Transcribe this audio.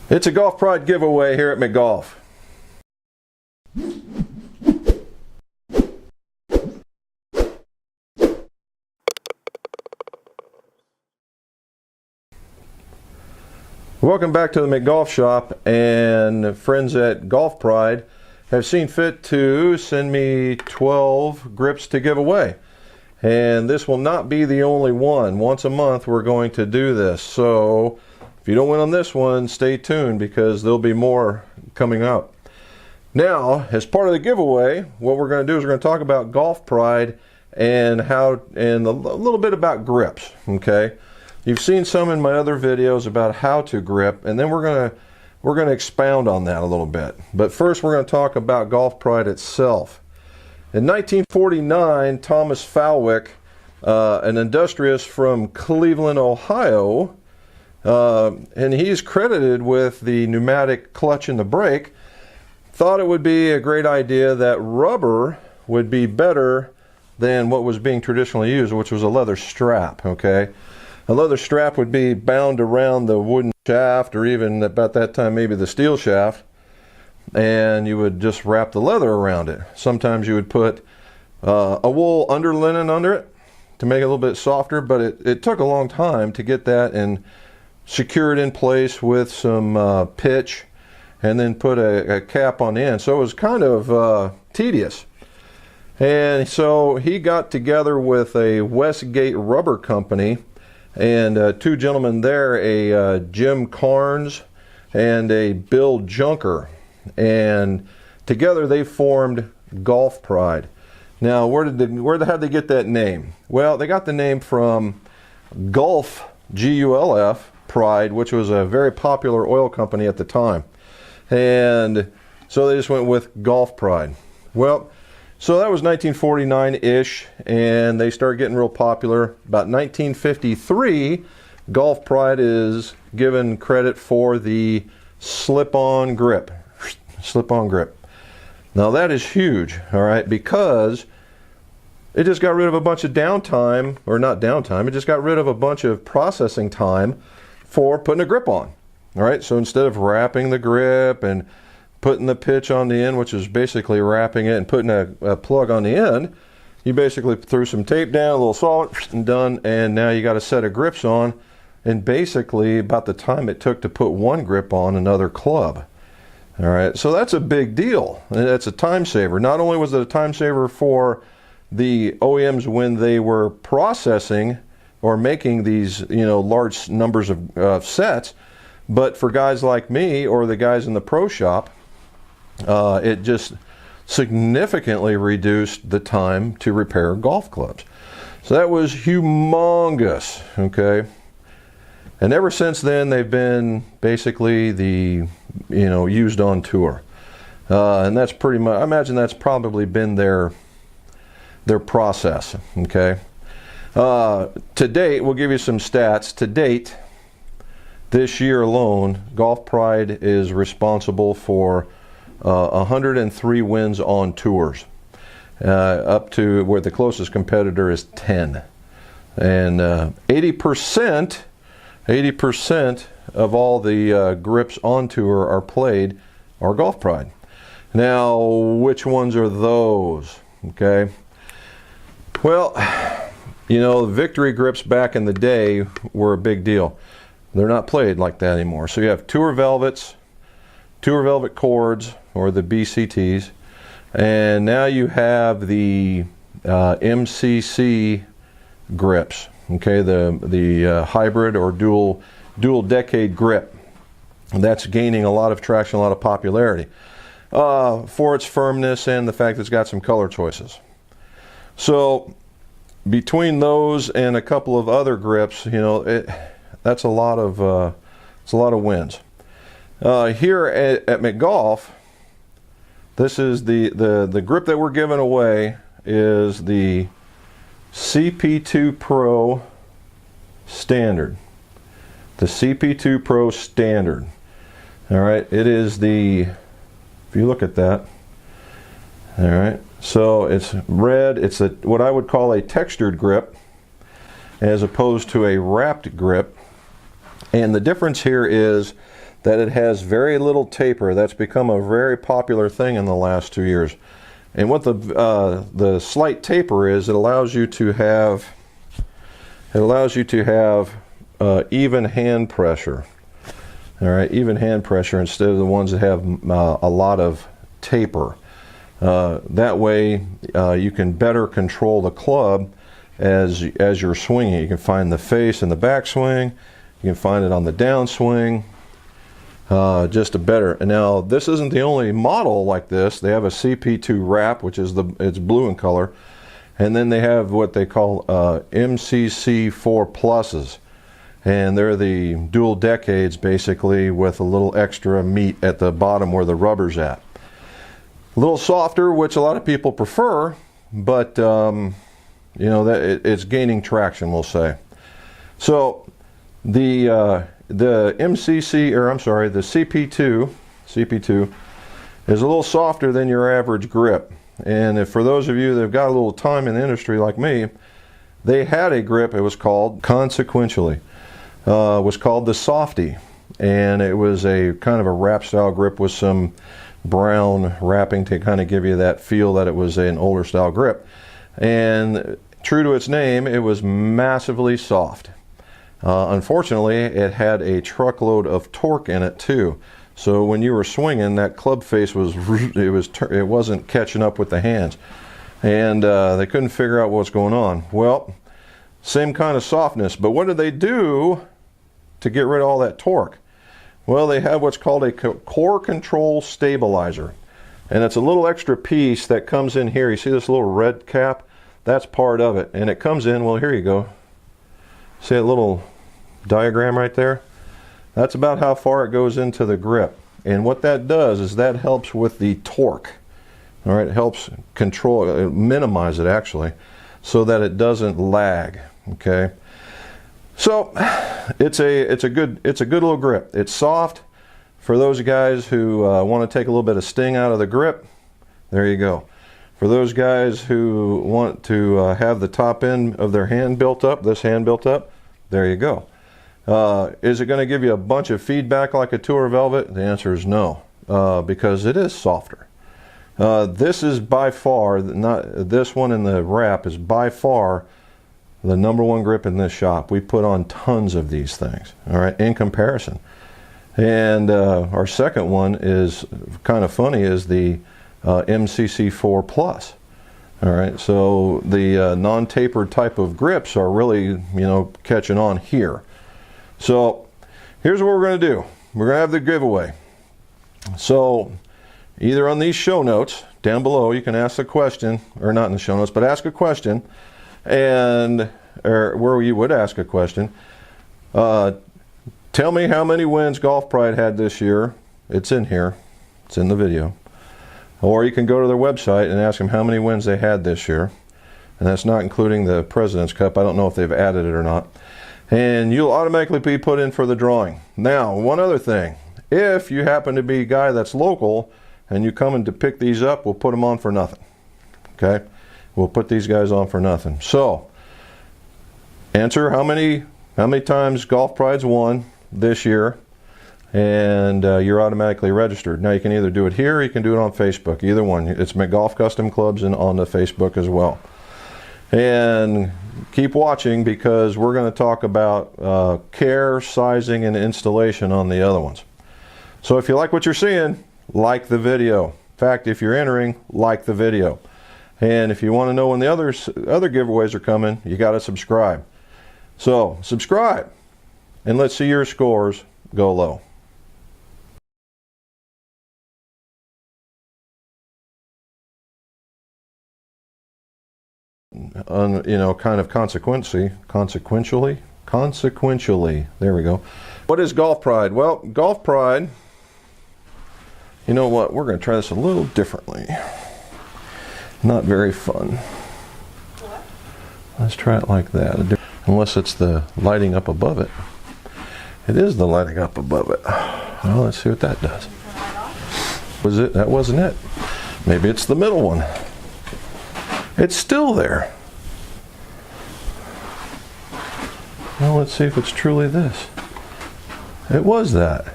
It's a Golf Pride giveaway here at McGolf. Welcome back to the McGolf shop, and friends at Golf Pride have seen fit to send me 12 grips to give away. And this will not be the only one. Once a month we're going to do this. So if you don't win on this one, stay tuned because there'll be more coming up. Now, as part of the giveaway, what we're going to do is we're going to talk about Golf Pride and a little bit about grips. Okay, you've seen some in my other videos about how to grip, and then we're going to expound on that a little bit. But first, we're going to talk about Golf Pride itself. In 1949, Thomas Fowwick, an industrialist from Cleveland, Ohio, and he's credited with the pneumatic clutch and the brake, thought it would be a great idea that rubber would be better than what was being traditionally used, which was a leather strap. Okay, a leather strap would be bound around the wooden shaft, or even about that time maybe the steel shaft, and you would just wrap the leather around it. Sometimes you would put a wool underlinen under it to make it a little bit softer, but it took a long time to get that and secure it in place with some pitch, and then put a cap on the end. So it was kind of tedious. And so he got together with a Westgate Rubber Company, and two gentlemen there, a Jim Carnes and a Bill Junker. And together they formed Golf Pride. Now, where how'd they get that name? Well, they got the name from Gulf, G-U-L-F, Pride, which was a very popular oil company at the time. And so they just went with Golf Pride. Well, so that was 1949-ish, and they started getting real popular. About 1953, Golf Pride is given credit for the slip-on grip. Slip-on grip. Now that is huge, all right, because it just got rid of a bunch of downtime, or not downtime, it just got rid of a bunch of processing time for putting a grip on. All right, so instead of wrapping the grip and putting the pitch on the end, which is basically wrapping it and putting a plug on the end, you basically threw some tape down, a little salt, and done, and now you got a set of grips on, and basically about the time it took to put one grip on another club. All right, so that's a big deal, and that's a time saver. Not only was it a time saver for the OEMs when they were processing or making these, large numbers of sets, but for guys like me or the guys in the pro shop, it just significantly reduced the time to repair golf clubs. So that was humongous, okay? And ever since then, they've been basically used on tour. And that's pretty much, I imagine that's probably been their process, okay? To date, we'll give you some stats. To date, this year alone, Golf Pride is responsible for 103 wins on tours, up to where the closest competitor is 10. And 80% of all the grips on tour are played are Golf Pride. Now, which ones are those? Okay. Well, victory grips back in the day were a big deal. They're not played like that anymore. So you have Tour Velvets, Tour Velvet cords, or the BCTs, and now you have the MCC grips. Okay, the hybrid or dual decade grip. And that's gaining a lot of traction, a lot of popularity for its firmness and the fact that it's got some color choices. So between those and a couple of other grips, that's a lot of wins. Here at McGolf, this is the grip that we're giving away is the CP2 Pro Standard. The CP2 Pro Standard. All right, it is if you look at that, all right, so it's red, it's what I would call a textured grip as opposed to a wrapped grip. And the difference here is that it has very little taper. That's become a very popular thing in the last 2 years. And what the slight taper is, it allows you to have even hand pressure. All right, even hand pressure instead of the ones that have a lot of taper. That way you can better control the club as you're swinging. You can find the face in the backswing. You can find it on the downswing. Just a better. Now this isn't the only model like this. They have a CP2 wrap, which is it's blue in color, and then they have what they call MCC4 pluses, and they're the dual decades basically with a little extra meat at the bottom where the rubber's at. A little softer, which a lot of people prefer, but you know, that it's gaining traction, we'll say. So the CP2 is a little softer than your average grip. And if, for those of you that have got a little time in the industry like me, they had a grip, it was called Consequentially. Was called the Softy, and it was a kind of a wrap style grip with some brown wrapping to kind of give you that feel that it was an older style grip. And true to its name, it was massively soft. Unfortunately, it had a truckload of torque in it too. So when you were swinging, that club face it wasn't catching up with the hands, and they couldn't figure out what's going on. Well, same kind of softness, but what did they do to get rid of all that torque? Well, they have what's called a core control stabilizer, and it's a little extra piece that comes in here. You see this little red cap? That's part of it, and it comes in, well, here you go. See that little diagram right there? That's about how far it goes into the grip, and what that does is that helps with the torque. All right, it helps control, minimize it actually, so that it doesn't lag. Okay, so it's a good little grip. It's soft for those guys who want to take a little bit of sting out of the grip. There you go. For those guys who want to have the top end of their hand built up, this hand built up, there you go. Is it going to give you a bunch of feedback like a Tour Velvet? The answer is no, because it is softer. This is by far, this one in the wrap is by far the #1 grip in this shop. We put on tons of these things, all right, in comparison. And our second one is kind of funny, is the MCC4 Plus. All right, so the non-tapered type of grips are really, you know, catching on here. So here's what we're going to do. We're going to have the giveaway. So either on these show notes down below, you can ask the question, or not in the show notes, but ask a question, and or where you would ask a question. Tell me how many wins Golf Pride had this year. It's in here. It's in the video. Or you can go to their website and ask them how many wins they had this year. And that's not including the President's Cup. I don't know if they've added it or not. And you'll automatically be put in for the drawing. Now, one other thing. If you happen to be a guy that's local and you come in to pick these up, we'll put them on for nothing. Okay? We'll put these guys on for nothing. So, answer how many times Golf Pride's won this year, and you're automatically registered. Now you can either do it here or you can do it on Facebook. Either one. It's McGolf Custom Clubs and on the Facebook as well. And keep watching, because we're going to talk about care, sizing, and installation on the other ones. So if you like what you're seeing, like the video. In fact, if you're entering, like the video. And if you want to know when the other giveaways are coming, you got to subscribe. So subscribe, and let's see your scores go low. You know, kind of consequentially, there we go. What is Golf Pride? Well, Golf Pride, you know what, we're going to try this a little differently. Not very fun. What? Let's try it like that. Unless it's the lighting up above it. It is the lighting up above it. Well, let's see what that does. Was it? That wasn't it. Maybe it's the middle one. It's still there. Well, let's see if it's truly this. It was that.